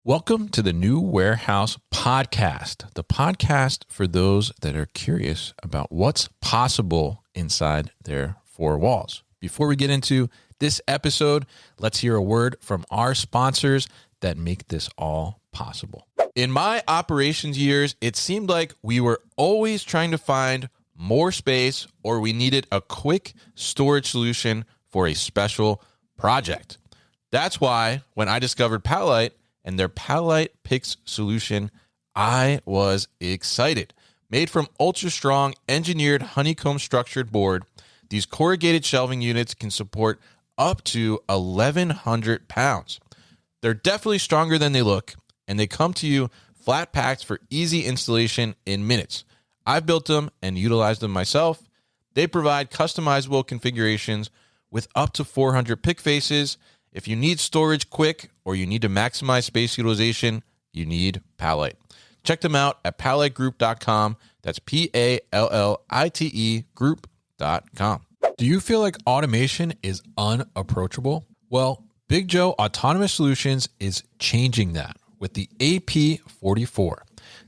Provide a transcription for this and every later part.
Welcome to the New Warehouse Podcast, the podcast for those that are curious about what's possible inside their four walls. Before we get into this episode, let's hear a word from our sponsors that make this all possible. In my operations years, it seemed like we were always trying to find more space or we needed a quick storage solution for a special project. That's why when I discovered Palite and their Palite Picks solution, I was excited. Made from ultra-strong engineered honeycomb structured board, these corrugated shelving units can support up to 1,100 pounds. They're definitely stronger than they look, and they come to you flat packed for easy installation in minutes. I've built them and utilized them myself. They provide customizable configurations with up to 400 pick faces. If you need storage quick or you need to maximize space utilization, you need Palite. Check them out at palitegroup.com. That's PALLITE group.com. Do you feel like automation is unapproachable? Well, Big Joe Autonomous Solutions is changing that with the AP44.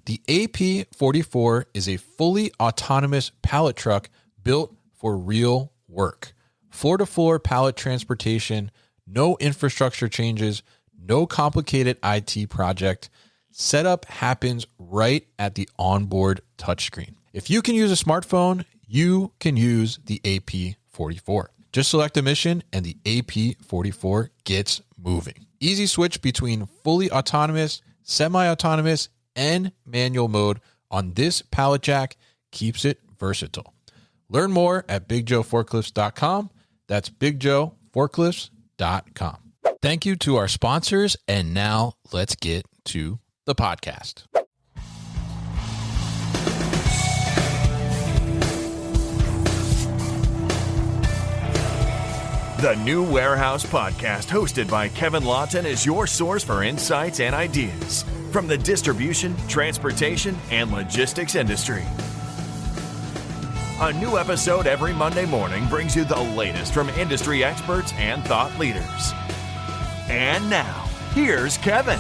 The AP44 is a fully autonomous pallet truck built for real work. Floor-to-floor pallet transportation, no infrastructure changes, no complicated IT project. Setup happens right at the onboard touchscreen. If you can use a smartphone, you can use the AP44. Just select a mission and the AP44 gets moving. Easy switch between fully autonomous, semi-autonomous, and manual mode on this pallet jack keeps it versatile. Learn more at BigJoeForklifts.com. That's BigJoeForklifts.com. Thank you to our sponsors, and now let's get to the podcast. The New Warehouse Podcast, hosted by Kevin Lawton, is your source for insights and ideas from the distribution, transportation, and logistics industry. A new episode every Monday morning brings you the latest from industry experts and thought leaders. And now, here's Kevin.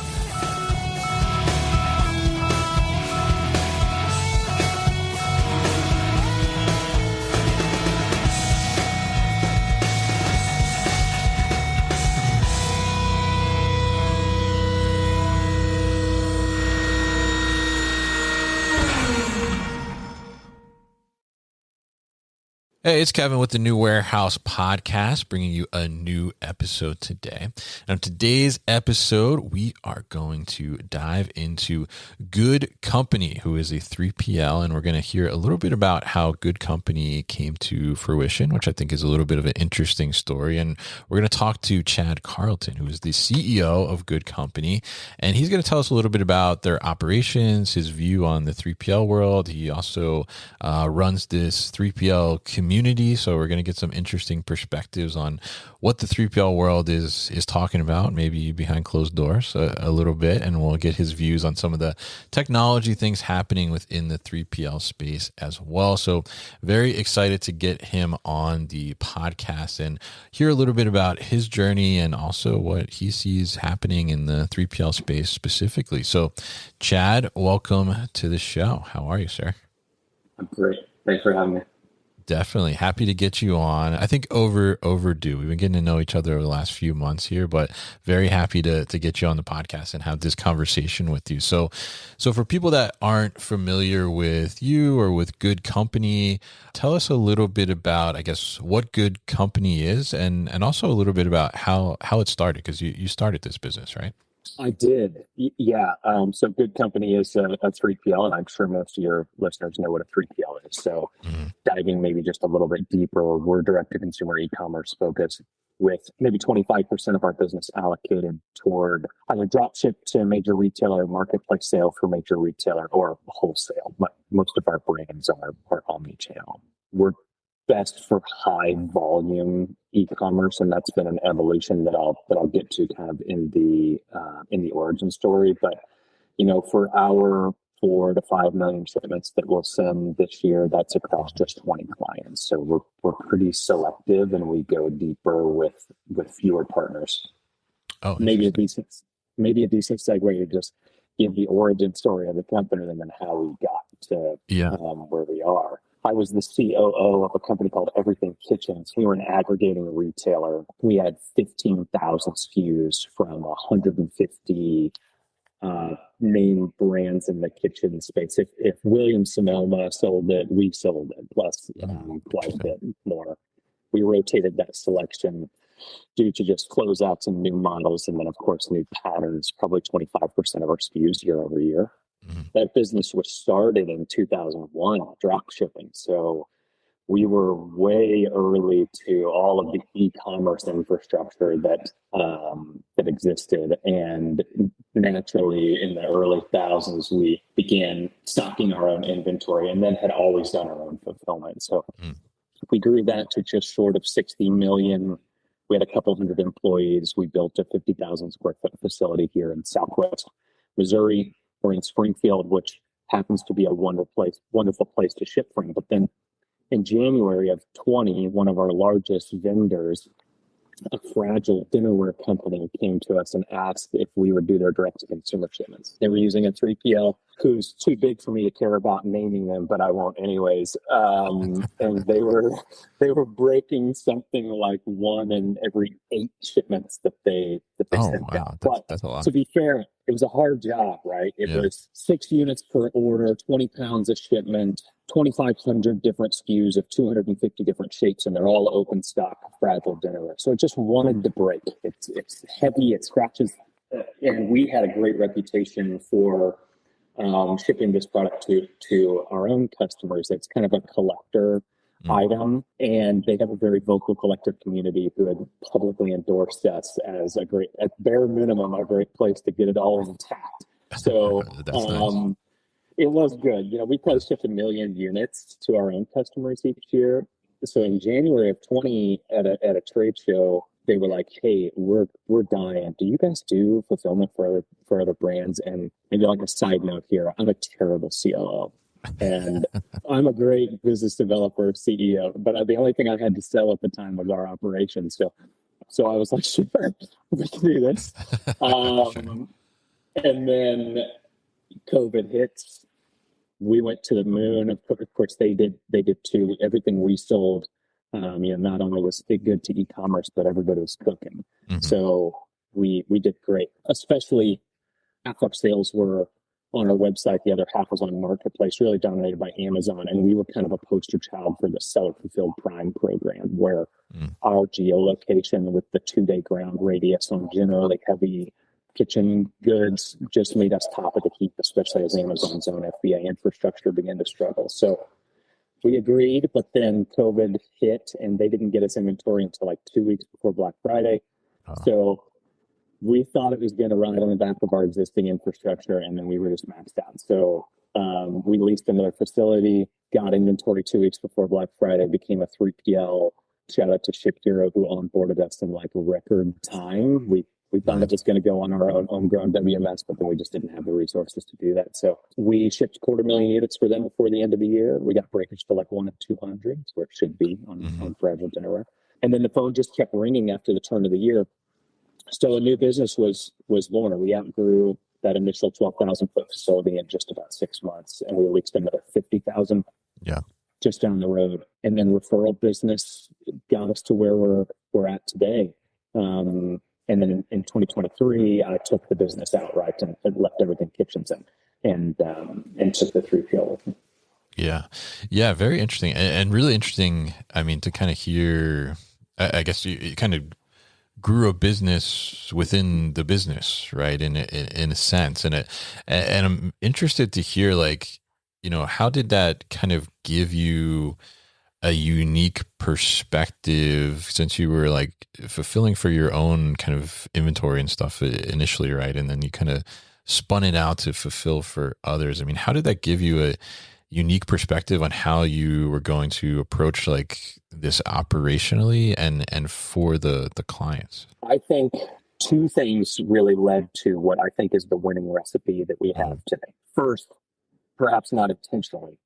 Hey, it's Kevin with the New Warehouse Podcast, bringing you a new episode today. Now, today's episode, we are going to dive into Good Company, who is a 3PL, and we're going to hear a little bit about how Good Company came to fruition, which I think is a little bit of an interesting story. And we're going to talk to Chad Carleton, who is the CEO of Good Company, and he's going to tell us a little bit about their operations, his view on the 3PL world. He also runs this 3PL community, so we're going to get some interesting perspectives on what the 3PL world is talking about, maybe behind closed doors a little bit, and we'll get his views on some of the technology things happening within the 3PL space as well. So very excited to get him on the podcast and hear a little bit about his journey and also what he sees happening in the 3PL space specifically. So Chad, welcome to the show. How are you, sir? I'm great. Thanks for having me. Definitely happy to get you on. I think overdue. We've been getting to know each other over the last few months here, but very happy to get you on the podcast and have this conversation with you. So for people that aren't familiar with you or with Good Company, tell us a little bit about, I guess, what Good Company is and also a little bit about how it started, because you started this business, right? I did. Yeah. So Good Company is a 3PL, and I'm sure most of your listeners know what a 3PL is. So diving maybe just a little bit deeper, we're direct-to-consumer e-commerce focused with maybe 25% of our business allocated toward either drop ship to a major retailer, marketplace sale for major retailer, or wholesale. But most of our brands are omni-channel. We're best for high volume e-commerce, and that's been an evolution that I'll get to kind of in the origin story. But for our 4 to 5 million shipments that we'll send this year, that's across just 20 clients. So we're pretty selective, and we go deeper with fewer partners. Oh, maybe maybe a decent segue to just give the origin story of the company and then how we got to where we are. I was the COO of a company called Everything Kitchens. We were an aggregating retailer. We had 15,000 SKUs from 150 name brands in the kitchen space. If Williams Sonoma sold it, we sold it, plus quite a bit more. We rotated that selection due to just closeouts and new models, and then of course new patterns, probably 25% of our SKUs year over year. That business was started in 2001, drop shipping. So we were way early to all of the e-commerce infrastructure that existed. And naturally, in the early thousands, we began stocking our own inventory and then had always done our own fulfillment. So we grew that to just short of 60 million. We had a couple hundred employees. We built a 50,000 square foot facility here in Southwest Missouri. We're in Springfield, which happens to be a wonderful place to ship from. But then in January of 20, one of our largest vendors, a fragile dinnerware company, came to us and asked if we would do their direct-to-consumer shipments. They were using a 3PL who's too big for me to care about naming them, but I won't anyways. And they were breaking something like 1 in every 8 shipments that they sent out. But that's a lot. To be fair, it was a hard job, right? It was 6 units per order, 20 pounds a shipment, 2,500 different SKUs of 250 different shapes, and they're all open stock fragile dinnerware. So it just wanted to break. It's heavy, it scratches, and we had a great reputation for shipping this product to our own customers. It's kind of a collector item, and they have a very vocal collector community who had publicly endorsed us as at bare minimum, a great place to get it all intact. So nice. It was good. We probably shipped 1 million units to our own customers each year. So in January of 20 at a trade show, they were like, "Hey, we're dying. Do you guys do fulfillment for other brands?" And maybe like a side note here, I'm a terrible COO. And I'm a great business developer, CEO, but the only thing I had to sell at the time was our operations. So I was like, sure, we can do this. And then COVID hits. We went to the moon. Of course, they did too. Everything we sold, not only was it good to e-commerce, but everybody was cooking. So we did great. Especially half our sales were on our website. The other half was on Marketplace, really dominated by Amazon. And we were kind of a poster child for the Seller Fulfilled Prime program, where our geolocation with the 2-day ground radius on generally heavy kitchen goods just made us top of the heap, especially as Amazon's own FBA infrastructure began to struggle. So we agreed, but then COVID hit and they didn't get us inventory until like 2 weeks before Black Friday. So we thought it was going to run on the back of our existing infrastructure, and then we were just maxed out. So we leased another facility, got inventory 2 weeks before Black Friday, became a 3PL. Shout out to Ship Hero, who onboarded us in like record time. We thought it was going to go on our own homegrown WMS, but then we just didn't have the resources to do that. So we shipped 250,000 units for them before the end of the year. We got breakage to like 1 in 200, where it should be on fragile dinnerware. And then the phone just kept ringing after the turn of the year. So a new business was born. We outgrew that initial 12,000 foot facility in just about 6 months, and we leased another 50,000 just down the road. And then referral business got us to where we're at today. And then in 2023, I took the business outright and left Everything Kitchens and took the 3PL with me. Yeah, very interesting and really interesting. I mean, to kind of hear, I guess you kind of grew a business within the business, right? In a sense, and I'm interested to hear, like, how did that kind of give you a unique perspective, since you were like fulfilling for your own kind of inventory and stuff initially, right? And then you kind of spun it out to fulfill for others. I mean, how did that give you a unique perspective on how you were going to approach like this operationally and for the clients? I think 2 things really led to what I think is the winning recipe that we have today. First, perhaps not intentionally,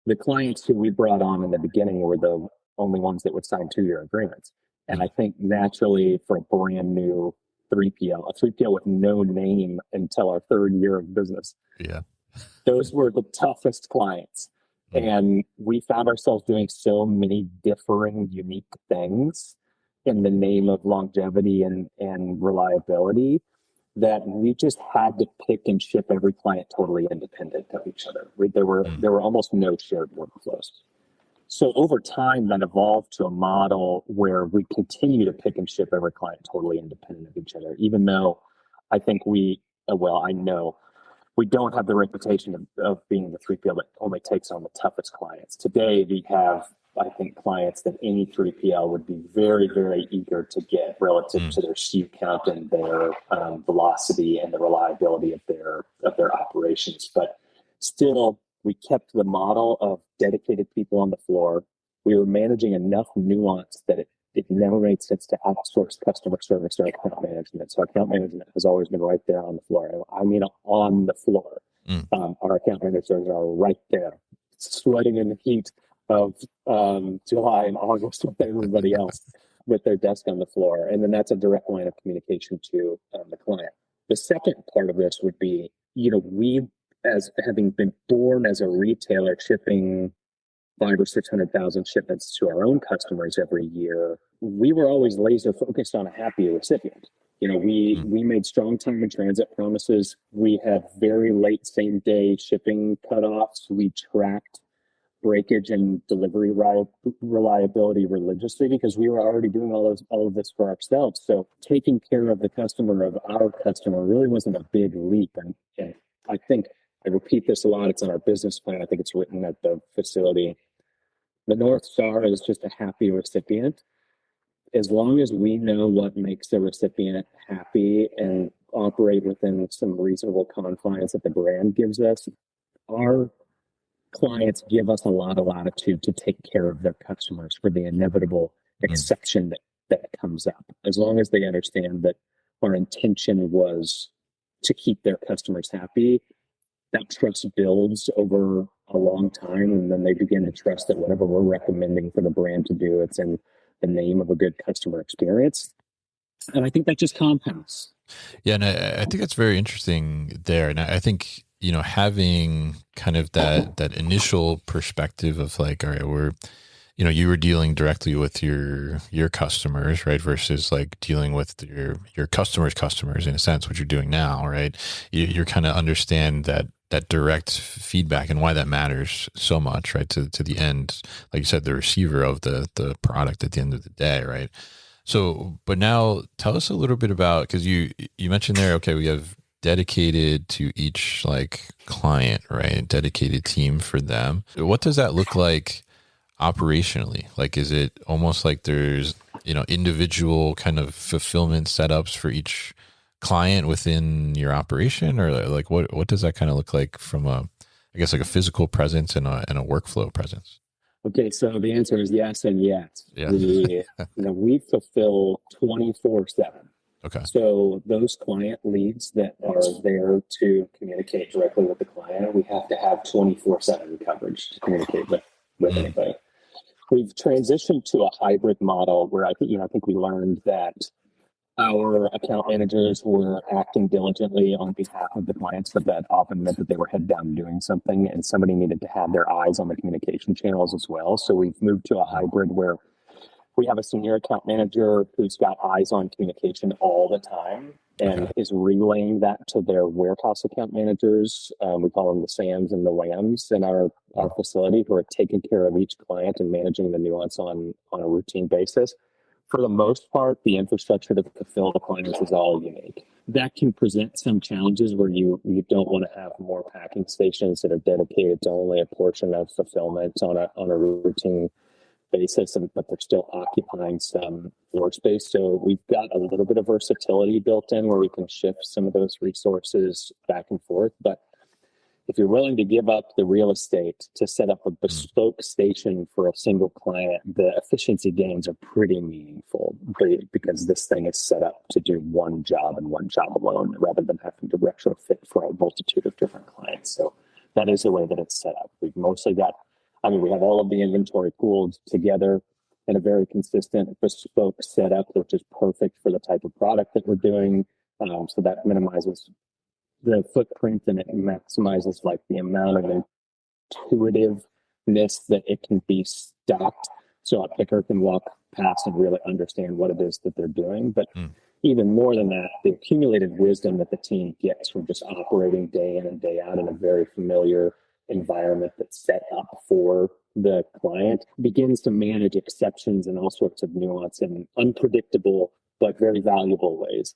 the clients who we brought on in the beginning were the only ones that would sign 2-year agreements. And I think naturally for a brand new 3PL, a 3PL with no name until our third year of business. Yeah. Those were the toughest clients. And we found ourselves doing so many differing, unique things in the name of longevity and reliability that we just had to pick and ship every client totally independent of each other. There were almost no shared workflows. So over time, that evolved to a model where we continue to pick and ship every client totally independent of each other, even though I think I know we don't have the reputation of being the 3PL that only takes on the toughest clients. Today, we have, I think, clients that any 3PL would be very, very eager to get relative to their SKU count and their velocity and the reliability of their operations. But still, we kept the model of dedicated people on the floor. We were managing enough nuance that it never made sense to outsource customer service or account management. So account management has always been right there on the floor. I mean, on the floor. Our account managers are right there, sweating in the heat of July and August with everybody else with their desk on the floor. And then that's a direct line of communication to the client. The second part of this would be, we, as having been born as a retailer, shipping 500,000 or 600,000 shipments to our own customers every year, we were always laser focused on a happy recipient. We made strong time in transit promises. We had very late same day shipping cutoffs. We tracked breakage and delivery reliability religiously because we were already doing all of this for ourselves. So taking care of the customer of our customer really wasn't a big leap. And I think I repeat this a lot. It's on our business plan. I think it's written at the facility. The North Star is just a happy recipient. As long as we know what makes the recipient happy and operate within some reasonable confines that the brand gives us, our clients give us a lot of latitude to take care of their customers for the inevitable exception that comes up. As long as they understand that our intention was to keep their customers happy, that trust builds over a long time, and then they begin to trust that whatever we're recommending for the brand to do, it's in the name of a good customer experience. And I think that just compounds. Yeah, and I think that's very interesting there. And I think, having kind of that initial perspective of like, all right, you were dealing directly with your customers, right? Versus like dealing with your customers in a sense, what you're doing now, right? You're kind of understand that direct feedback and why that matters so much, right? To the end, like you said, the receiver of the product at the end of the day, right? So, but now tell us a little bit about, because you mentioned there, okay, we have dedicated to each like client, right? Dedicated team for them. What does that look like operationally? Like, is it almost like there's, individual kind of fulfillment setups for each client within your operation, or like what does that kind of look like from a physical presence and a workflow presence? Okay, so the answer is yes and yes. Yeah. We fulfill 24/7. Okay. So those client leads that are there to communicate directly with the client, we have to have 24/7 coverage to communicate with anybody. We've transitioned to a hybrid model where I think we learned that our account managers were acting diligently on behalf of the clients, but that often meant that they were head down doing something, and somebody needed to have their eyes on the communication channels as well. So we've moved to a hybrid where we have a senior account manager who's got eyes on communication all the time and is relaying that to their warehouse account managers. We call them the SAMs and the WAMs in our facility, who are taking care of each client and managing the nuance on a routine basis. For the most part, the infrastructure to fulfill the clients is all unique. That can present some challenges where you don't want to have more packing stations that are dedicated to only a portion of fulfillment on a routine basis, but they're still occupying some floor space. So we've got a little bit of versatility built in where we can shift some of those resources back and forth. But if you're willing to give up the real estate to set up a bespoke station for a single client, the efficiency gains are pretty meaningful because this thing is set up to do one job and one job alone rather than having to retrofit for a multitude of different clients. So that is the way that it's set up. We've mostly got, we have all of the inventory pooled together. in a very consistent bespoke setup, which is perfect for the type of product that we're doing. So that minimizes the footprint and it maximizes like the amount of intuitiveness that it can be stocked. So a picker can walk past and really understand what it is that they're doing. But even more than that, the accumulated wisdom that the team gets from just operating day in and day out in a very familiar environment that's set up for the client begins to manage exceptions and all sorts of nuance in unpredictable but very valuable ways.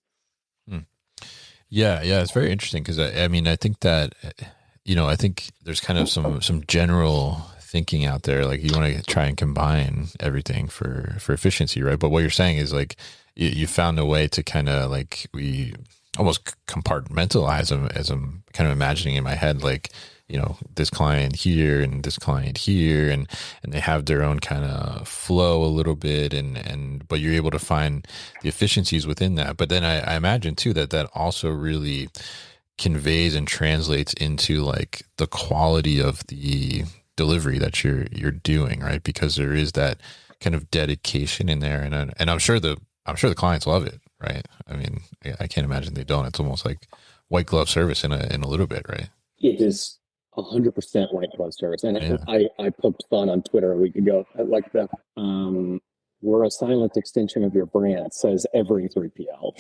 Yeah, it's very interesting because I mean, I think that, I think there's kind of some general thinking out there, like you want to try and combine everything for efficiency, right? But what you're saying is like you found a way to kind of like we almost compartmentalize them, as I'm kind of imagining in my head, like, this client here and this client here, and they have their own kind of flow a little bit, but you're able to find the efficiencies within that. But then I imagine too that also really conveys and translates into like the quality of the delivery that you're doing, right? Because there is that kind of dedication in there, and I'm sure the clients love it, right? I mean, I can't imagine they don't. It's almost like white glove service in a little bit, right? It is 100% white glove service. And Yeah. I poked fun on Twitter a week ago. Like we're a silent extension of your brand, says every 3PL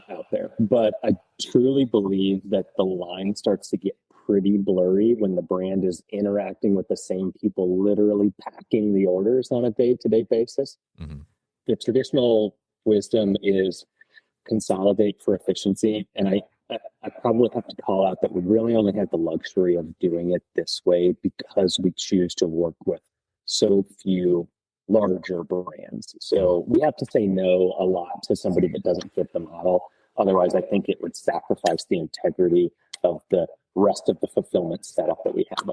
out there. But I truly believe that the line starts to get pretty blurry when the brand is interacting with the same people, literally packing the orders on a day-to-day basis. Mm-hmm. The traditional wisdom is consolidate for efficiency. And I probably have to call out that we really only have the luxury of doing it this way because we choose to work with so few larger brands. So we have to say no a lot to somebody that doesn't fit the model. Otherwise, I think it would sacrifice the integrity of the rest of the fulfillment setup that we have.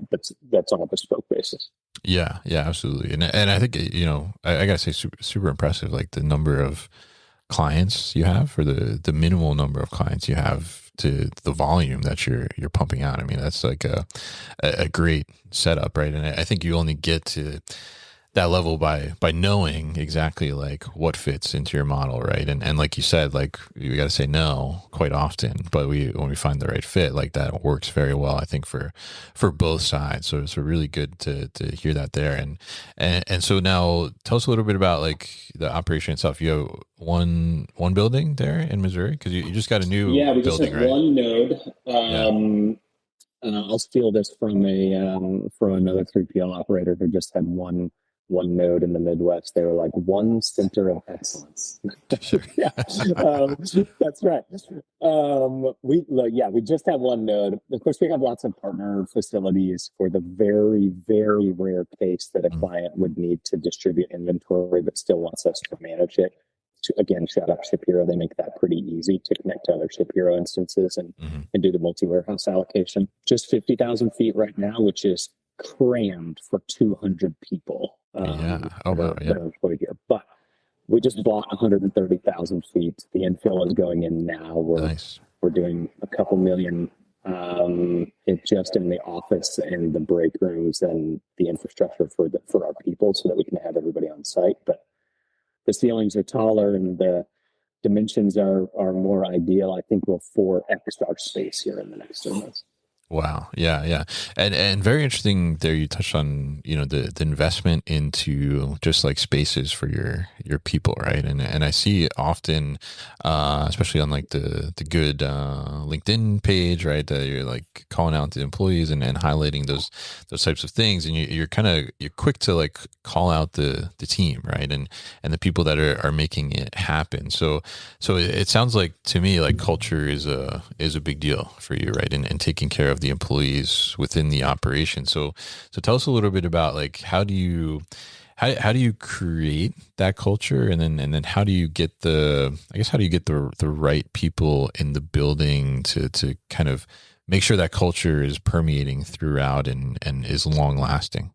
That's on a bespoke basis. Yeah, absolutely. And I think, I gotta say super impressive, like the number of clients you have, or the minimal number of clients you have to the volume that you're pumping out. I mean, that's like a great setup, right? And I think you only get to that level by knowing exactly like what fits into your model, right? And like you said, like we got to say no quite often, but when we find the right fit, like that works very well, I think for both sides. So it's really good to hear that there. And so now tell us a little bit about like the operation itself. You have one building there in Missouri, because you just got a new we building, just have right? one node. I'll steal this from another 3PL operator who just had one node in the Midwest. They were like one center of excellence. Sure. Yeah, that's right. We just have one node. Of course, we have lots of partner facilities for the very, very rare case that a client would need to distribute inventory but still wants us to manage it. Again, shout out ShipHero. They make that pretty easy to connect to other ShipHero instances and do the multi-warehouse allocation. Just 50,000 feet right now, which is crammed for 200 people that are employed here. But we just bought 130,000 feet. The infill is going in now. We're doing a couple million just in the office and the break rooms and the infrastructure for our people so that we can have everybody on site. But the ceilings are taller and the dimensions are more ideal. I think we'll 4x our space here in the next 2 months. Wow. Yeah. And very interesting there. You touched on, the investment into just like spaces for your people. Right. And I see often, especially on like the good, LinkedIn page, right, that you're like calling out the employees and highlighting those types of things. And you're quick to like call out the team, right. And the people that are making it happen. So it sounds like to me, like culture is a big deal for you, right. And taking care of the employees within the operation. So tell us a little bit about like how do you create that culture, and then how do you get the right people in the building to kind of make sure that culture is permeating throughout and is long lasting?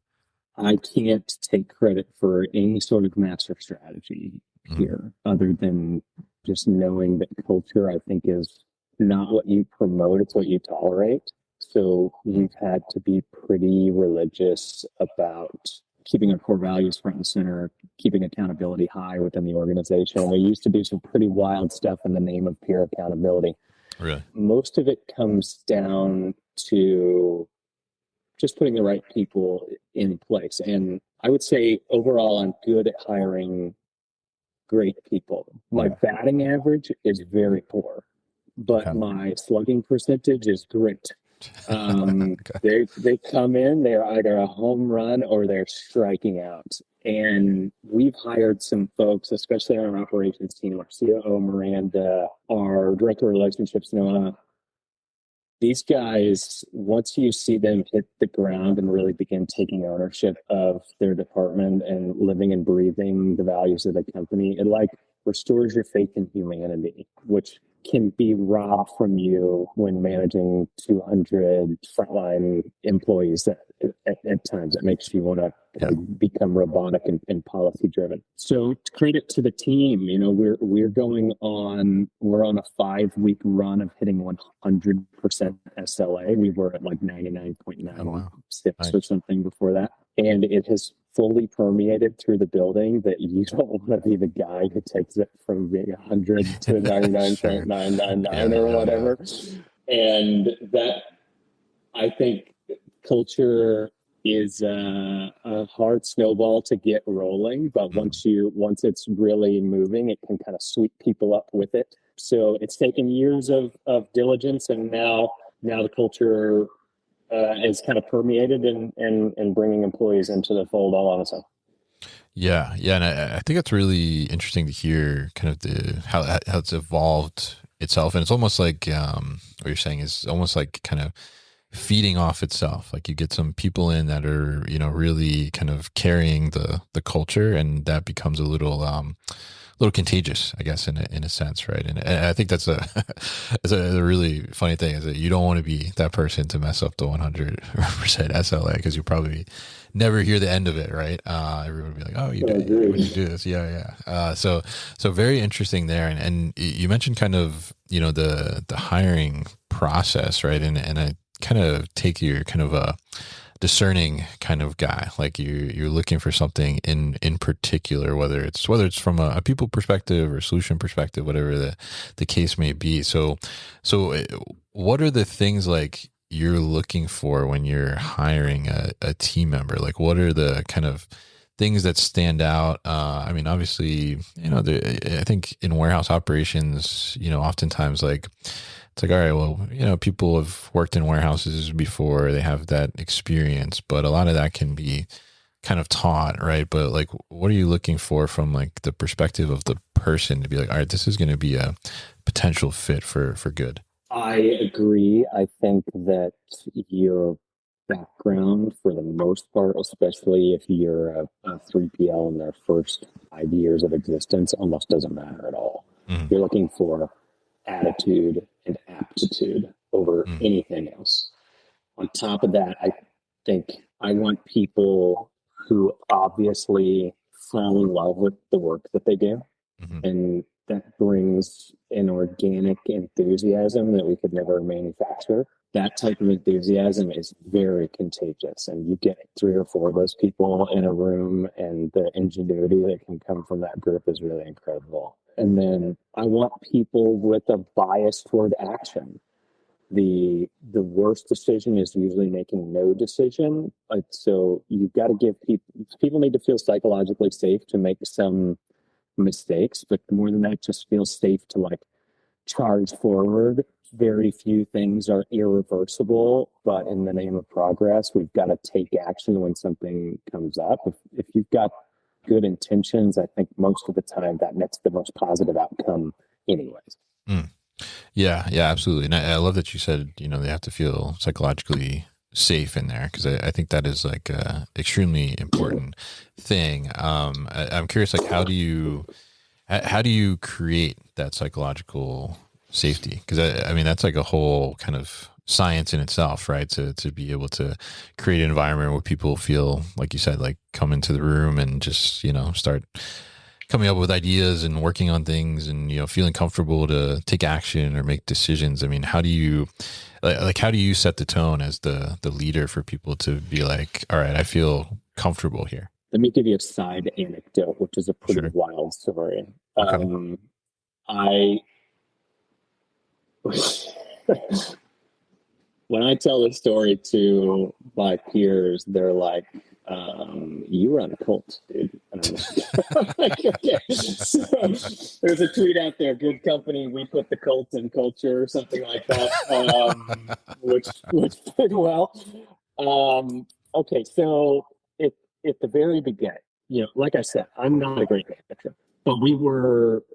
I can't take credit for any sort of master strategy here other than just knowing that culture, I think, is not what you promote, it's what you tolerate. So we've had to be pretty religious about keeping our core values front and center, keeping accountability high within the organization. We used to do some pretty wild stuff in the name of peer accountability. Really? Most of it comes down to just putting the right people in place. And I would say overall, I'm good at hiring great people. My batting average is very poor, but my slugging percentage is great. They come in, they're either a home run or they're striking out. And we've hired some folks, especially on our operations team, our COO, Miranda, our director of relationships, Noah. These guys, once you see them hit the ground and really begin taking ownership of their department and living and breathing the values of the company, it like restores your faith in humanity, which can be robbed from you when managing 200 frontline employees at times. It makes you want to become robotic and policy driven. So credit to the team. You know, we're on a 5-week run of hitting 100% SLA. We were at like 99.96 or something before that. And it has fully permeated through the building that you don't want to be the guy who takes it from being 100 to 99.999 or whatever. And that, I think, culture is a hard snowball to get rolling, but once it's really moving, it can kind of sweep people up with it. So it's taken years of diligence, and now the culture is kind of permeated and bringing employees into the fold all on its own. Yeah. And I think it's really interesting to hear kind of how it's evolved itself. And it's almost like what you're saying is almost like kind of feeding off itself. Like you get some people in that are, you know, really kind of carrying the culture, and that becomes a little contagious, I guess, in a sense, right? And I think that's a really funny thing, is that you don't want to be that person to mess up the 100% SLA, because you probably never hear the end of it, right? Everyone would be like, "Oh, you did when you do this, yeah." So very interesting there, and you mentioned kind of, you know, the hiring process, right? And I kind of take your kind of a discerning kind of guy, like you're looking for something in particular, whether it's from a people perspective or solution perspective, whatever the case may be. So what are the things like you're looking for when you're hiring a team member? Like, what are the kind of things that stand out? I mean, obviously, you know, I think in warehouse operations, you know, oftentimes like, it's like, all right, well, you know, people have worked in warehouses before, they have that experience, but a lot of that can be kind of taught, right? But like, what are you looking for from like the perspective of the person to be like, all right, this is going to be a potential fit for good? I agree. I think that your background, for the most part, especially if you're a 3PL in their first 5 years of existence, almost doesn't matter at all. Mm-hmm. You're looking for attitude and aptitude over anything else. On top of that, I think I want people who obviously fall in love with the work that they do. Mm-hmm. And that brings an organic enthusiasm that we could never manufacture. That type of enthusiasm is very contagious, and you get 3 or 4 of those people in a room, and the ingenuity that can come from that group is really incredible. And then I want people with a bias toward action. The worst decision is usually making no decision. So you've got to give people need to feel psychologically safe to make some mistakes, but more than that, just feel safe to like charge forward. Very few things are irreversible, but in the name of progress, we've got to take action when something comes up. If you've got good intentions, I think most of the time that nets the most positive outcome anyways. Yeah, absolutely. And I love that you said, you know, they have to feel psychologically safe in there, because I think that is like a extremely important thing. I'm curious, like, how do you create that psychological safety? Because I mean, that's like a whole kind of science in itself, right? To be able to create an environment where people feel, like you said, like come into the room and just, you know, start coming up with ideas and working on things, and, you know, feeling comfortable to take action or make decisions. I mean, how do you set the tone as the leader for people to be like, all right, I feel comfortable here? Let me give you a side anecdote, which is a pretty Sure. wild story. Okay. I when I tell this story to my peers, they're like, "You run a cult, dude." And I'm like, okay. So, there's a tweet out there: "Good company, we put the cult in culture," or something like that, which did well. Okay, so at the very beginning, like I said, I'm not a great manager, but we were.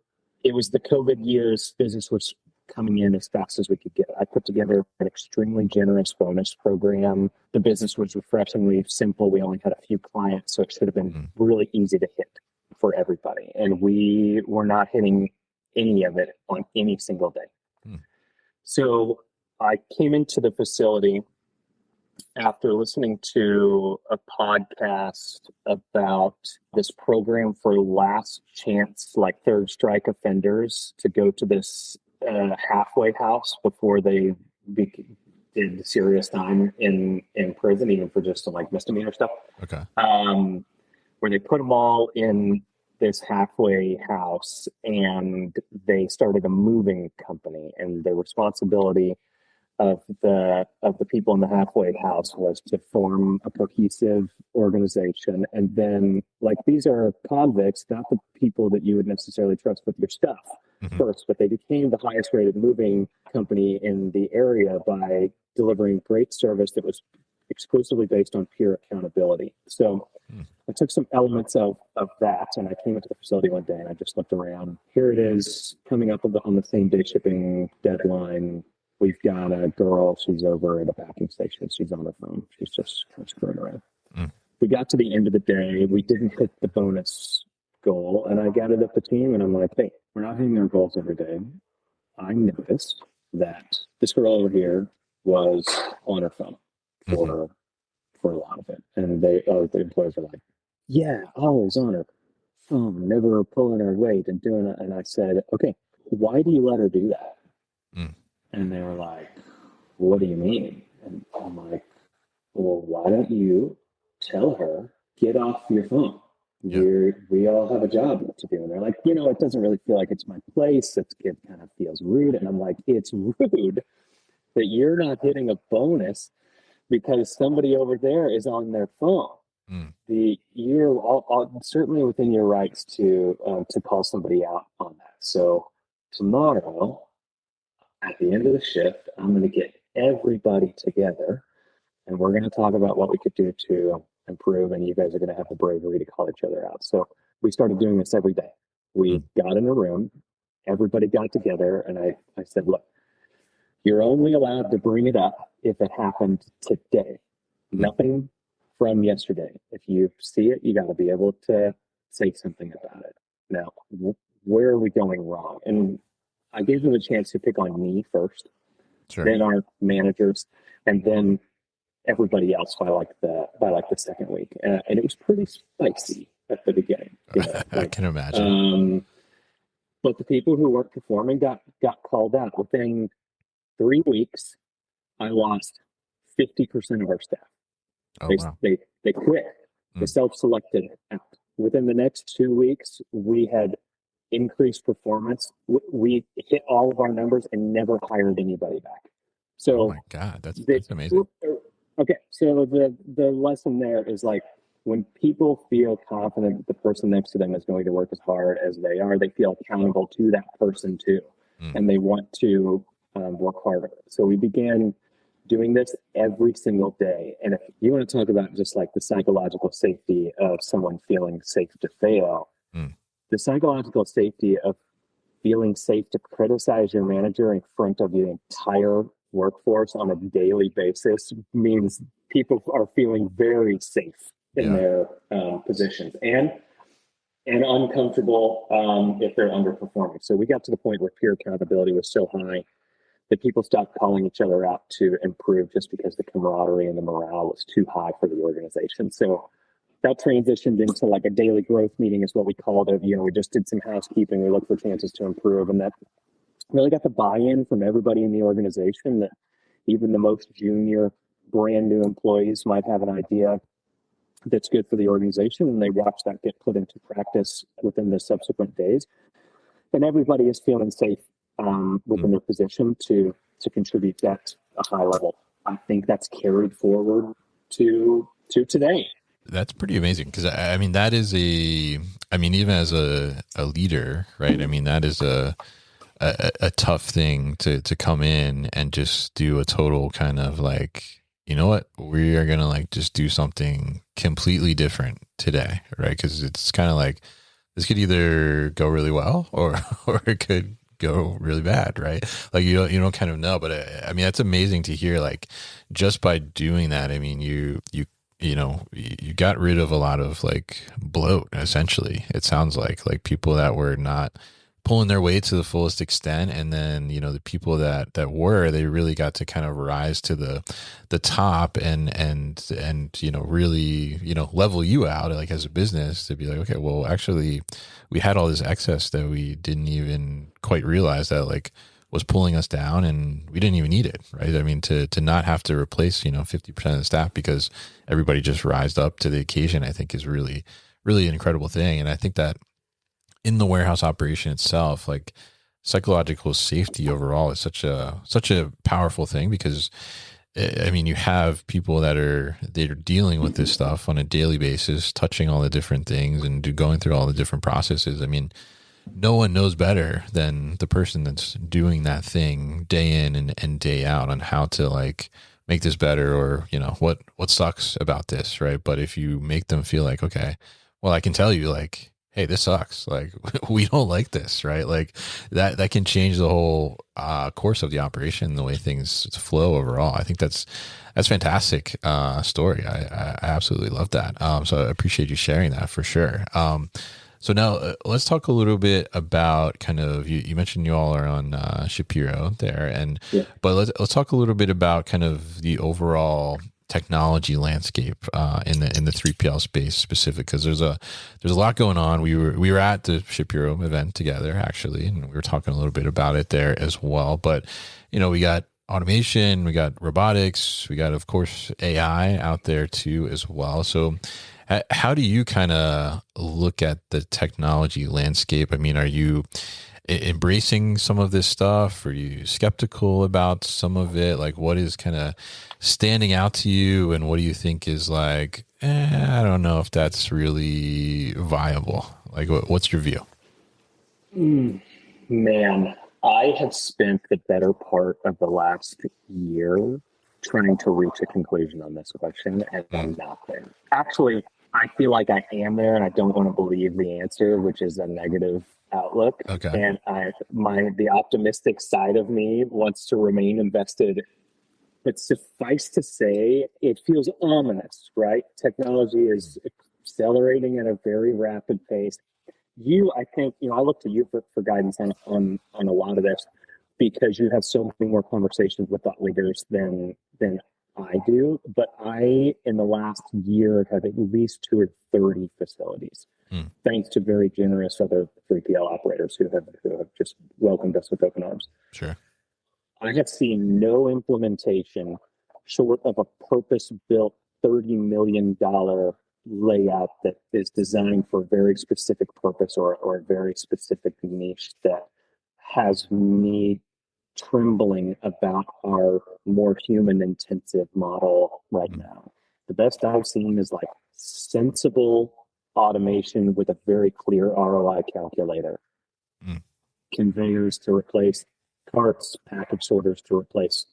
It was the COVID years. Business was coming in as fast as we could get. I put together an extremely generous bonus program. The business was refreshingly simple. We only had a few clients, so it should have been really easy to hit for everybody. And we were not hitting any of it on any single day. So I came into the facility after listening to a podcast about this program for last chance, like third strike offenders, to go to this halfway house before they did serious time in prison, even for just like misdemeanor stuff. Okay. Where they put them all in this halfway house, and they started a moving company, and the responsibility of the people in the halfway house was to form a cohesive organization. And then, like, these are convicts, not the people that you would necessarily trust with your stuff first, but they became the highest rated moving company in the area by delivering great service that was exclusively based on peer accountability. So I took some elements of that, and I came into the facility one day and I just looked around. Here it is, coming up on the same day shipping deadline. We've got a girl, she's over at a packing station. She's on her phone. She's just kind of screwing around. We got to the end of the day. We didn't hit the bonus goal. And I gathered up the team and I'm like, hey, we're not hitting our goals every day. I noticed that this girl over here was on her phone for a lot of it. And the employees are like, yeah, always on her phone, never pulling her weight and doing it. And I said, okay, why do you let her do that? And they were like, what do you mean? And I'm like, well, why don't you tell her, get off your phone? We all have a job to do. And they're like, it doesn't really feel like it's my place. It kind of feels rude. And I'm like, it's rude that you're not hitting a bonus because somebody over there is on their phone. You're all certainly within your rights to call somebody out on that. So tomorrow, at the end of the shift, I'm going to get everybody together and we're going to talk about what we could do to improve. And you guys are going to have the bravery to call each other out. So we started doing this every day. We got in a room, everybody got together, and I said, look, you're only allowed to bring it up if it happened today. Nothing from yesterday. If you see it, you got to be able to say something about it. Now, where are we going wrong? And I gave them a chance to pick on me first, then our managers, and then everybody else by like the second week. And it was pretty spicy at the beginning. I can imagine. But the people who weren't performing got called out. Within 3 weeks, I lost 50% of our staff. They quit. They self-selected out. Within the next 2 weeks, we had increased performance. We hit all of our numbers and never hired anybody back. So, oh my God, that's amazing. Okay, so the lesson there is like when people feel confident that the person next to them is going to work as hard as they are, they feel accountable to that person too, and they want to work harder. So we began doing this every single day. And if you want to talk about just like the psychological safety of someone feeling safe to fail, the psychological safety of feeling safe to criticize your manager in front of the entire workforce on a daily basis means people are feeling very safe in their positions and uncomfortable if they're underperforming. So we got to the point where peer accountability was so high that people stopped calling each other out to improve just because the camaraderie and the morale was too high for the organization. So that transitioned into like a daily growth meeting is what we called it. We just did some housekeeping. We looked for chances to improve, and that really got the buy-in from everybody in the organization that even the most junior, brand new employees might have an idea that's good for the organization, and they watch that get put into practice within the subsequent days. And everybody is feeling safe within their position to contribute at a high level. I think that's carried forward to today. That's pretty amazing, because I mean, that is even as a leader, right? I mean, that is a tough thing to come in and just do a total kind of like, you know what, we are going to like just do something completely different today, right? Because it's kind of like, this could either go really well or it could go really bad, right? Like you don't kind of know, but I mean, that's amazing to hear. Like, just by doing that, I mean, you got rid of a lot of like bloat, essentially. It sounds like people that were not pulling their weight to the fullest extent, and then the people that were, they really got to kind of rise to the top and really level you out, like as a business, to be like, okay, well, actually we had all this excess that we didn't even quite realize that like was pulling us down, and we didn't even need it, right? I mean, to not have to replace 50% of the staff because everybody just rised up to the occasion, I think is really, really an incredible thing. And I think that in the warehouse operation itself, like psychological safety overall is such a powerful thing, because I mean, you have people that are dealing with this stuff on a daily basis, touching all the different things and going through all the different processes. I mean, no one knows better than the person that's doing that thing day in and day out on how to like make this better, or what sucks about this, right? But if you make them feel like, okay, well, I can tell you, like, hey, this sucks, like we don't like this, right? Like that can change the whole course of the operation, the way things flow overall. I think that's fantastic story. I absolutely love that. So I appreciate you sharing that for sure. So now let's talk a little bit about kind of, you mentioned you all are on Shapiro there, but let's talk a little bit about kind of the overall technology landscape in the 3PL space specific, because there's a lot going on. We were at the Shapiro event together actually, and we were talking a little bit about it there as well. But we got automation, we got robotics, we got, of course, AI out there too as well. So how do you kind of look at the technology landscape? I mean, are you embracing some of this stuff? Are you skeptical about some of it? Like, what is kind of standing out to you, and what do you think is like, I don't know if that's really viable? Like, what's your view? Man, I have spent the better part of the last year trying to reach a conclusion on this question, and I'm not there. Actually, I feel like I am there, and I don't want to believe the answer, which is a negative outlook. Okay. And the optimistic side of me wants to remain invested. But suffice to say, it feels ominous, right? Technology is accelerating at a very rapid pace. I think, I look to you for guidance on a lot of this, because you have so many more conversations with thought leaders than I do. But I, in the last year, have at least 2 or 30 facilities, thanks to very generous other 3PL operators who have just welcomed us with open arms. Sure. I have seen no implementation short of a purpose-built $30 million layout that is designed for a very specific purpose or a very specific niche that has me trembling about our more human-intensive model right now. The best I've seen is like sensible automation with a very clear ROI calculator. Conveyors to replace carts, package sorters to replace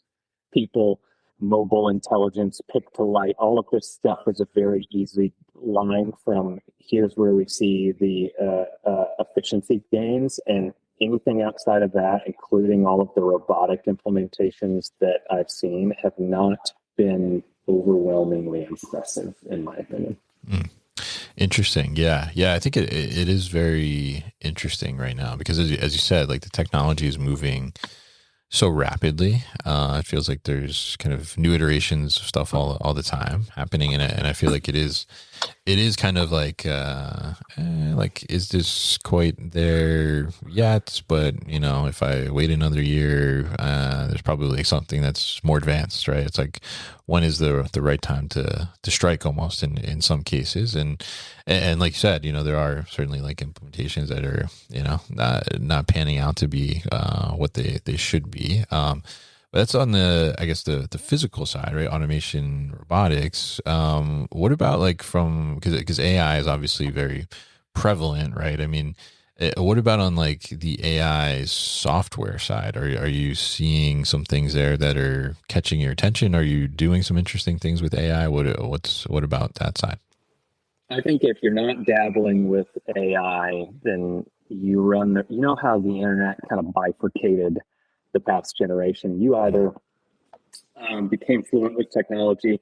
people, mobile intelligence, pick to light. All of this stuff is a very easy line from here's where we see the efficiency gains, and anything outside of that, including all of the robotic implementations that I've seen, have not been overwhelmingly impressive, in my opinion. Interesting. Yeah. I think it is very interesting right now, because as you said, like the technology is moving so rapidly. It feels like there's kind of new iterations of stuff all the time happening in it, and I feel like it is kind of like is this quite there yet? But you know, if I wait another year, there's probably something that's more advanced, right? It's like when is the right time to strike almost in some cases, and like you said, you know, there are certainly like implementations that are, you know, not panning out to be what they should be. But that's on the, I guess, the physical side, right? Automation, robotics. What about like from, because AI is obviously very prevalent, right? I mean, what about on like the AI software side? Are you seeing some things there that are catching your attention? Are you doing some interesting things with AI? What about that side? I think if you're not dabbling with AI, then you know how the internet kind of bifurcated the past generation. You either became fluent with technology,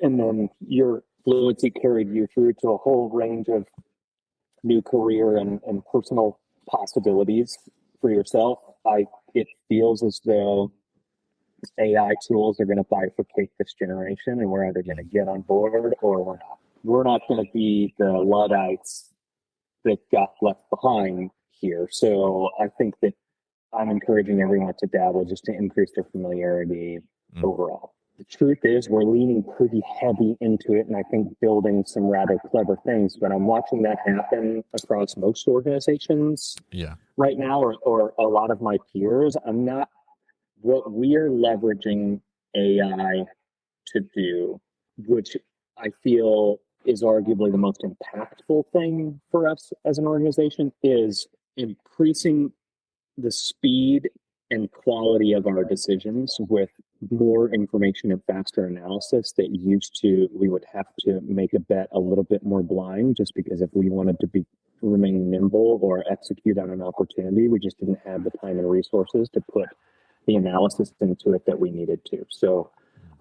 and then your fluency carried you through to a whole range of new career and personal possibilities for yourself. It feels as though AI tools are going to bifurcate this generation, and we're either going to get on board or we're not. We're not going to be the Luddites that got left behind here. So I think that I'm encouraging everyone to dabble just to increase their familiarity overall. The truth is, we're leaning pretty heavy into it, and I think building some rather clever things. But I'm watching that happen across most organizations right now, or a lot of my peers. I'm not. What we're leveraging AI to do, which I feel is arguably the most impactful thing for us as an organization, is increasing the speed and quality of our decisions with more information and faster analysis that used to we would have to make a bet a little bit more blind, just because if we wanted to remain nimble or execute on an opportunity, we just didn't have the time and resources to put the analysis into it that we needed to. So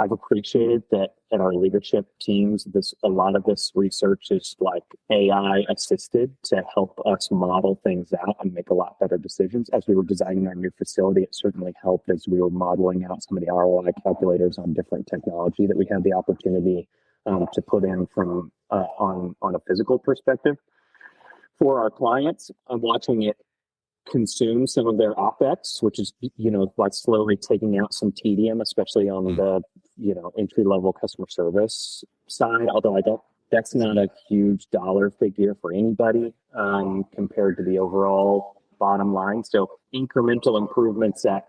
I've appreciated that at our leadership teams, a lot of this research is like AI assisted to help us model things out and make a lot better decisions. As we were designing our new facility, it certainly helped as we were modeling out some of the ROI calculators on different technology that we had the opportunity to put in from on a physical perspective. For our clients, I'm watching it consume some of their OpEx, which is, you know, like slowly taking out some tedium, especially on the, you know, entry level customer service side. Although that's not a huge dollar figure for anybody compared to the overall bottom line. So incremental improvements at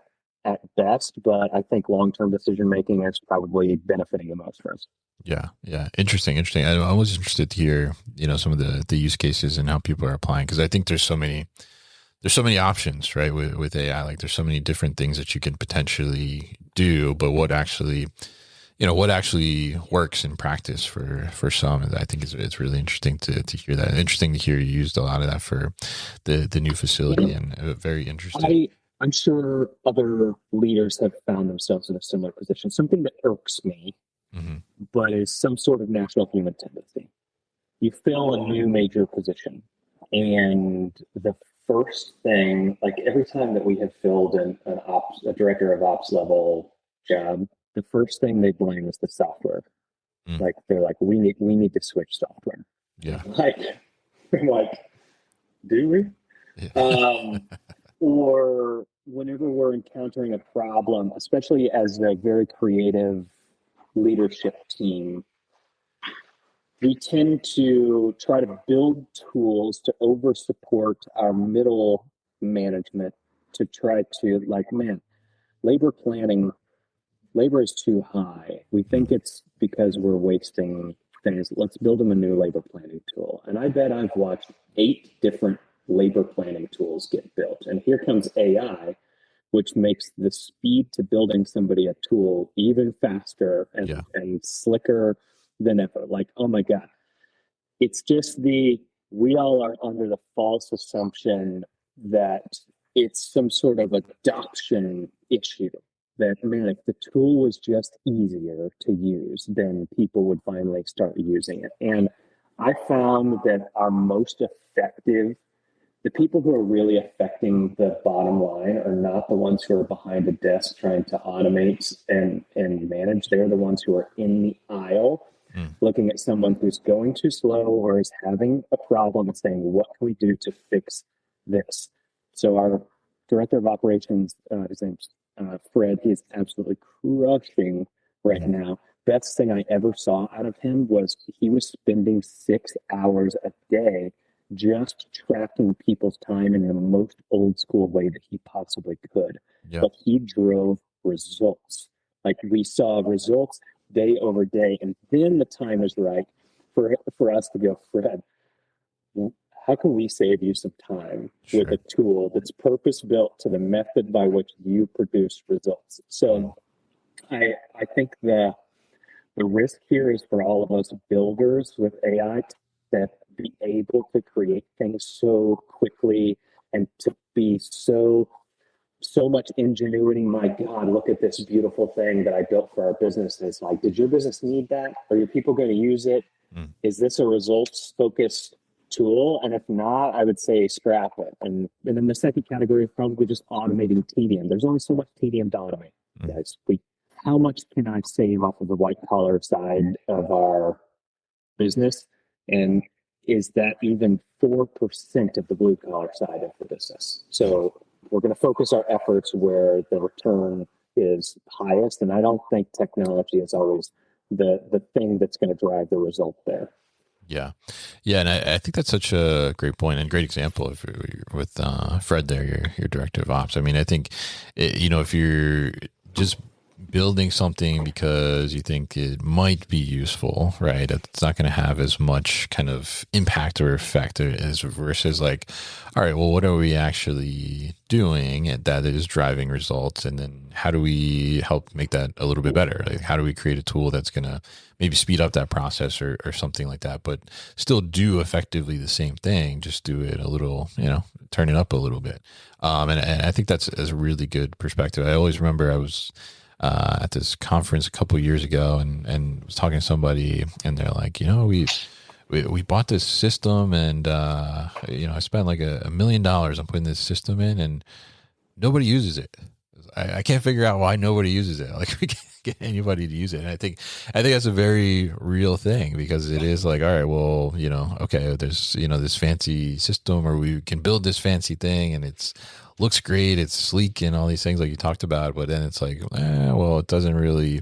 best, but I think long-term decision making is probably benefiting the most for us. Yeah. Interesting. I was interested to hear, you know, some of the use cases and how people are applying, because I think there's so many options, right? With AI, like there's so many different things that you can potentially do, but what actually works in practice for some, I think it's really interesting to hear that. Interesting to hear you used a lot of that for the new facility, and very interesting. I'm sure other leaders have found themselves in a similar position. Something that irks me, but is some sort of natural human tendency. You fill a new major position, and the first thing, like every time that we have filled a director of ops level job, the first thing they blame is the software. Like they're like, we need to switch software. Yeah. I'm like, do we? Yeah. Or whenever we're encountering a problem, especially as a very creative leadership team, we tend to try to build tools to over support our middle management to try to, like, man, labor is too high. We think it's because we're wasting things. Let's build them a new labor planning tool. And I bet I've watched 8 different labor planning tools get built. And here comes AI, which makes the speed to building somebody a tool even faster and slicker than ever. Like, oh my God. It's just we all are under the false assumption that it's some sort of adoption issue. That, man, if the tool was just easier to use, then people would finally start using it. And I found that our most effective the people who are really affecting the bottom line are not the ones who are behind a desk trying to automate and manage. They're the ones who are in the aisle looking at someone who's going too slow or is having a problem and saying, what can we do to fix this? So our director of operations, his name's Fred, he's absolutely crushing right now. Best thing I ever saw out of him was he was spending 6 hours a day just tracking people's time in the most old school way that he possibly could. Yep. But he drove results. Like we saw results day over day. And then the time is right for us to go, Fred, how can we save you some time with a tool that's purpose built to the method by which you produce results? So I think the risk here is for all of us builders with AI to be able to create things so quickly and to be so much ingenuity. My God, look at this beautiful thing that I built for our business. It's like, did your business need that? Are your people going to use it? Is this a results focused tool? And if not, I would say scrap it. And then the second category is probably just automating tedium. There's only so much tedium to automate, guys. How much can I save off of the white collar side of our business? And is that even 4% of the blue collar side of the business? So we're going to focus our efforts where the return is highest. And I don't think technology is always the thing that's going to drive the result there. Yeah. And I think that's such a great point and great example with Fred there, your director of ops. I mean, I think, if you're just building something because you think it might be useful, right? It's not going to have as much kind of impact or effect as versus like, all right, well, what are we actually doing that is driving results? And then how do we help make that a little bit better? Like, how do we create a tool that's going to maybe speed up that process or something like that, but still do effectively the same thing, just do it a little, turn it up a little bit. And I think that's a really good perspective. I always remember I was at this conference a couple of years ago and was talking to somebody and they're like, we bought this system and, I spent like $1 million on putting this system in and nobody uses it. I can't figure out why nobody uses it. Like we can't get anybody to use it. And I think that's a very real thing because it is like, all right, well, okay, there's, this fancy system or we can build this fancy thing and it's looks great, it's sleek and all these things like you talked about, but then it's like, well, it doesn't really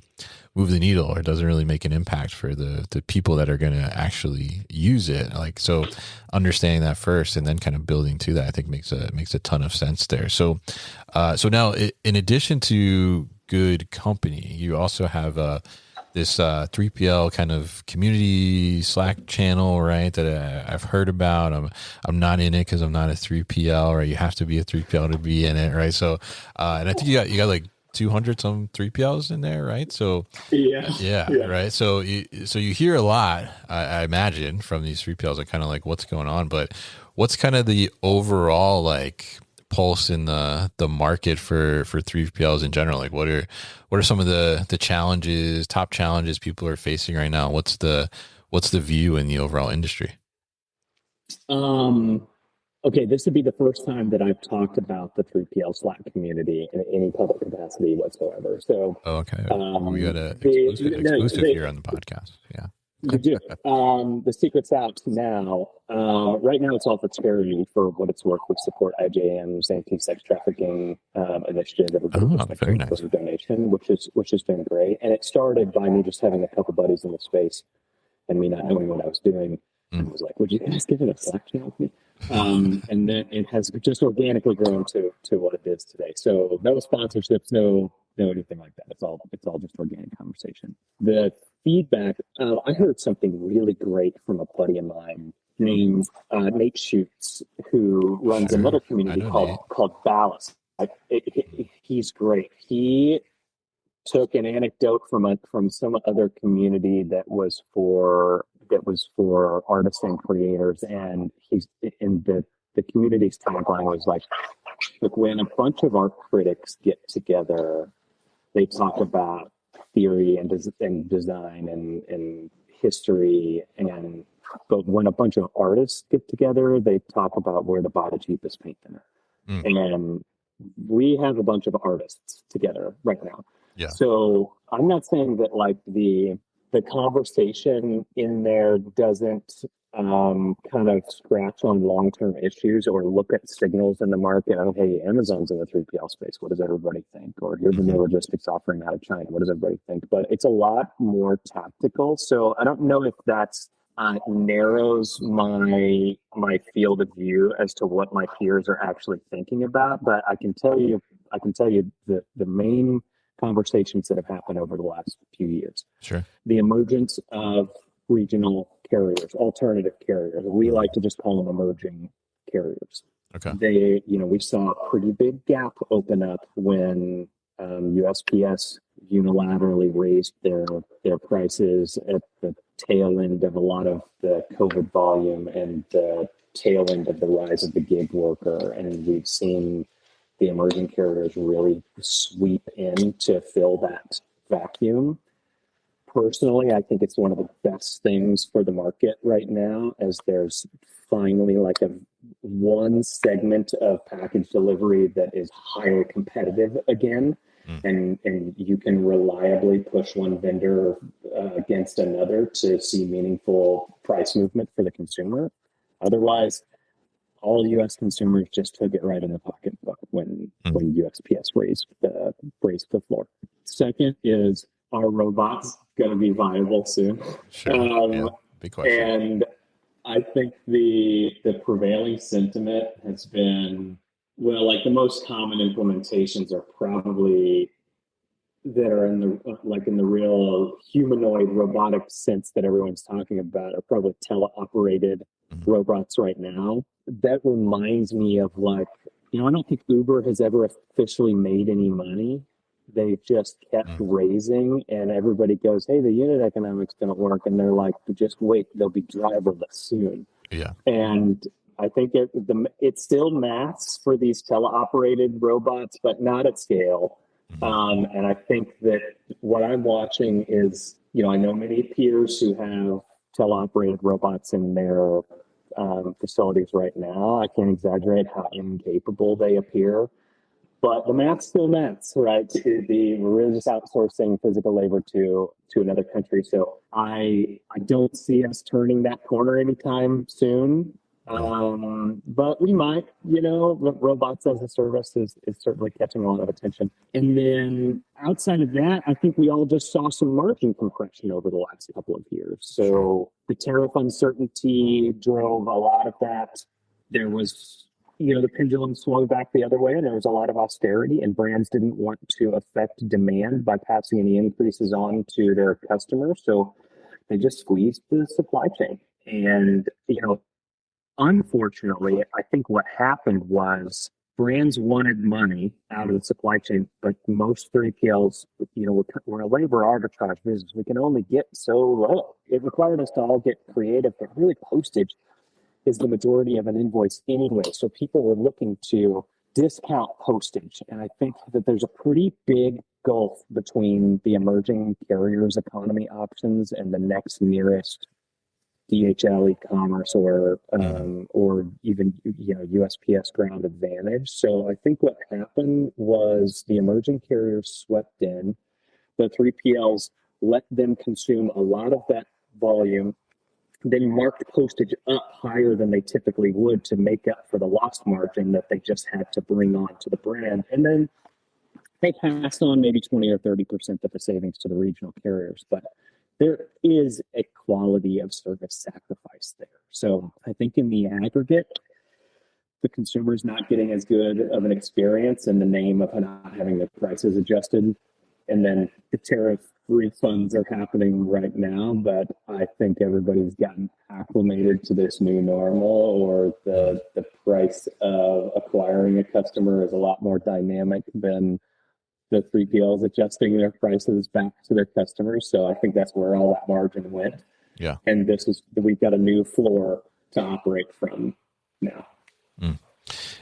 move the needle or it doesn't really make an impact for the people that are going to actually use it. Like, so understanding that first and then kind of building to that, I think makes a ton of sense there. So now in addition to good company, you also have this 3PL kind of community Slack channel, right? That I've heard about. I'm not in it because I'm not a 3PL, right? You have to be a 3PL to be in it, right? So, and I think you got like 200 some 3PLs in there, right? So yeah, right. So you hear a lot, I imagine, from these 3PLs, and kind of like what's going on. But what's kind of the overall like pulse in the market for 3PLs in general? Like what are some of the top challenges people are facing right now? What's the view in the overall industry? Okay, this would be the first time that I've talked about the 3PL Slack community in any public capacity whatsoever. So okay, we got an exclusive here on the podcast. Yeah. You do. The secret's out now. Right now, it's all for charity. For what it's worth, we support IJM's anti-sex trafficking initiative that we're doing very nice. For a donation, which has been great. And it started by me just having a couple buddies in the space and me not knowing what I was doing. And I was like, "Would you guys get in a Slack channel with me?" And then it has just organically grown to what it is today. So no sponsorships, no anything like that. It's all just organic conversation. The feedback, I heard something really great from a buddy of mine named Nate Schutz, who runs a little community called Ballast. He's great. He took an anecdote from some other community that was for artists and creators, and he's in the community's tagline was like, look, when a bunch of art critics get together, they talk about theory and design and history and but when a bunch of artists get together, they talk about where to buy the cheapest paint thinner. And we have a bunch of artists together right now. Yeah. So I'm not saying that like the conversation in there doesn't kind of scratch on long-term issues or look at signals in the market. Oh, hey, Amazon's in the 3PL space. What does everybody think? Or here's the new logistics offering out of China. What does everybody think? But it's a lot more tactical. So I don't know if that's narrows my field of view as to what my peers are actually thinking about. But I can tell you the main conversations that have happened over the last few years. Sure. The emergence of regional carriers, alternative carriers. We like to just call them emerging carriers. Okay. They, we saw a pretty big gap open up when USPS unilaterally raised their prices at the tail end of a lot of the COVID volume and the tail end of the rise of the gig worker. And we've seen the emerging carriers really sweep in to fill that vacuum. Personally, I think it's one of the best things for the market right now, as there's finally like one segment of package delivery that is highly competitive again. And you can reliably push one vendor against another to see meaningful price movement for the consumer. Otherwise, all U.S. consumers just took it right in the pocketbook when USPS raised the floor. Second is, are robots going to be viable soon? Sure. Big question. And I think the prevailing sentiment has been, well, like the most common implementations are probably that are in the real humanoid robotic sense that everyone's talking about are probably teleoperated robots right now. That reminds me of I don't think Uber has ever officially made any money. They've just kept raising, and everybody goes, hey, the unit economics don't work. And they're like, just wait, they'll be driverless soon. Yeah. And I think it's still mass for these teleoperated robots, but not at scale. And I think that what I'm watching is, I know many peers who have teleoperated robots in their facilities right now. I can't exaggerate how incapable they appear. But the math's still maths, right? We're just outsourcing physical labor to another country. So I don't see us turning that corner anytime soon. But we might, robots as a service is certainly catching a lot of attention. And then outside of that, I think we all just saw some margin compression over the last couple of years. So the tariff uncertainty drove a lot of that. There was, the pendulum swung back the other way, and there was a lot of austerity, and brands didn't want to affect demand by passing any increases on to their customers. So they just squeezed the supply chain. And, unfortunately, I think what happened was brands wanted money out of the supply chain, but most 3PLs, we're a labor arbitrage business. We can only get so low. It required us to all get creative, but really postage is the majority of an invoice anyway. So people were looking to discount postage. And I think that there's a pretty big gulf between the emerging carriers economy options and the next nearest DHL e-commerce or even USPS ground advantage. So I think what happened was the emerging carriers swept in, the 3PLs let them consume a lot of that volume, then marked postage up higher than they typically would to make up for the lost margin that they just had to bring on to the brand. And then they passed on maybe 20 or 30% of the savings to the regional carriers. But there is a quality of service sacrifice there. So I think in the aggregate, the consumer is not getting as good of an experience in the name of not having their prices adjusted. And then the tariff refunds are happening right now, but I think everybody's gotten acclimated to this new normal, or the price of acquiring a customer is a lot more dynamic than the 3PLs adjusting their prices back to their customers. So I think that's where all that margin went. Yeah. And we've got a new floor to operate from now.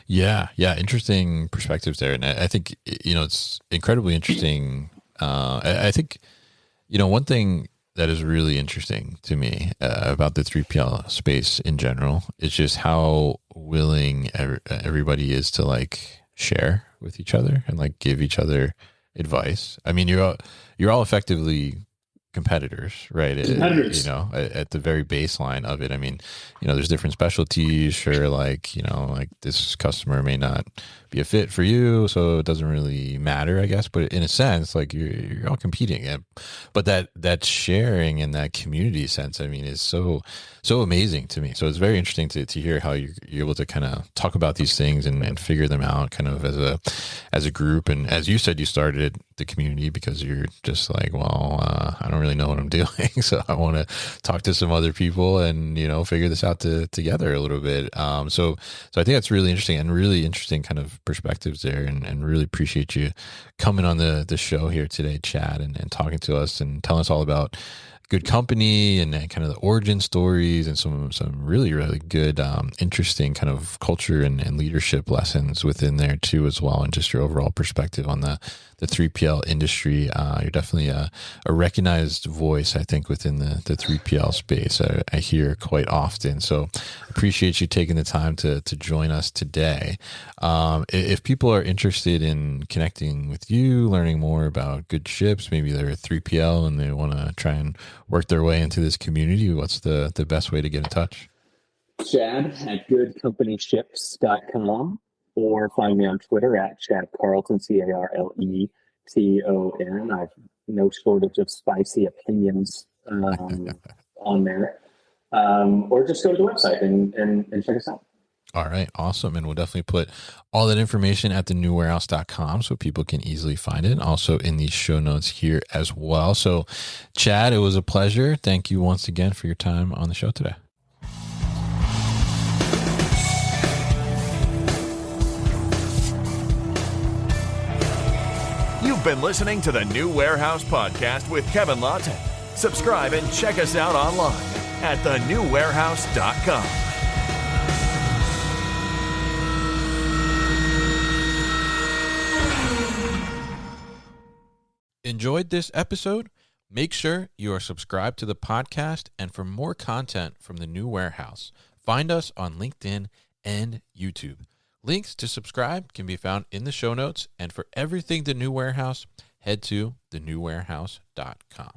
Yeah. Interesting perspectives there. And I think, it's incredibly interesting. I think, one thing that is really interesting to me about the 3PL space in general. It's just how willing everybody is to like share with each other and like give each other advice. I mean, you're all effectively competitors, right? Competitors. At the very baseline of it. I mean, there's different specialties. Sure, like this customer may not be a fit for you, so it doesn't really matter, I guess. But in a sense, like you're all competing, but that sharing and that community sense, I mean, is so amazing to me. So it's very interesting to hear how you're able to kind of talk about these things and figure them out, kind of as a group. And as you said, you started the community because you're just like, well, I don't really know what I'm doing, so I want to talk to some other people and figure this out together a little bit. So I think that's really interesting and really interesting kind of perspectives there, and really appreciate you coming on the show here today, Chad, and talking to us and telling us all about good company and kind of the origin stories and some really, really good, interesting kind of culture and leadership lessons within there too as well, and just your overall perspective on the 3PL industry. You're definitely a recognized voice, I think, within the 3PL space. I hear quite often. So appreciate you taking the time to join us today. If people are interested in connecting with you, learning more about good ships, maybe they're a 3PL and they want to try and work their way into this community, what's the best way to get in touch? Chad at goodcompanyships.com, or find me on Twitter at Chad Carleton, Carleton. I've no shortage of spicy opinions on there. Or just go to the website and check us out. All right. Awesome. And we'll definitely put all that information at thenewwarehouse.com so people can easily find it. Also in the show notes here as well. So Chad, it was a pleasure. Thank you once again for your time on the show today. You've been listening to the New Warehouse Podcast with Kevin Lawton. Subscribe and check us out online at thenewwarehouse.com. Enjoyed this episode? Make sure you are subscribed to the podcast, and for more content from the New Warehouse, find us on LinkedIn and YouTube. Links to subscribe can be found in the show notes, and for everything The New Warehouse, head to thenewwarehouse.com.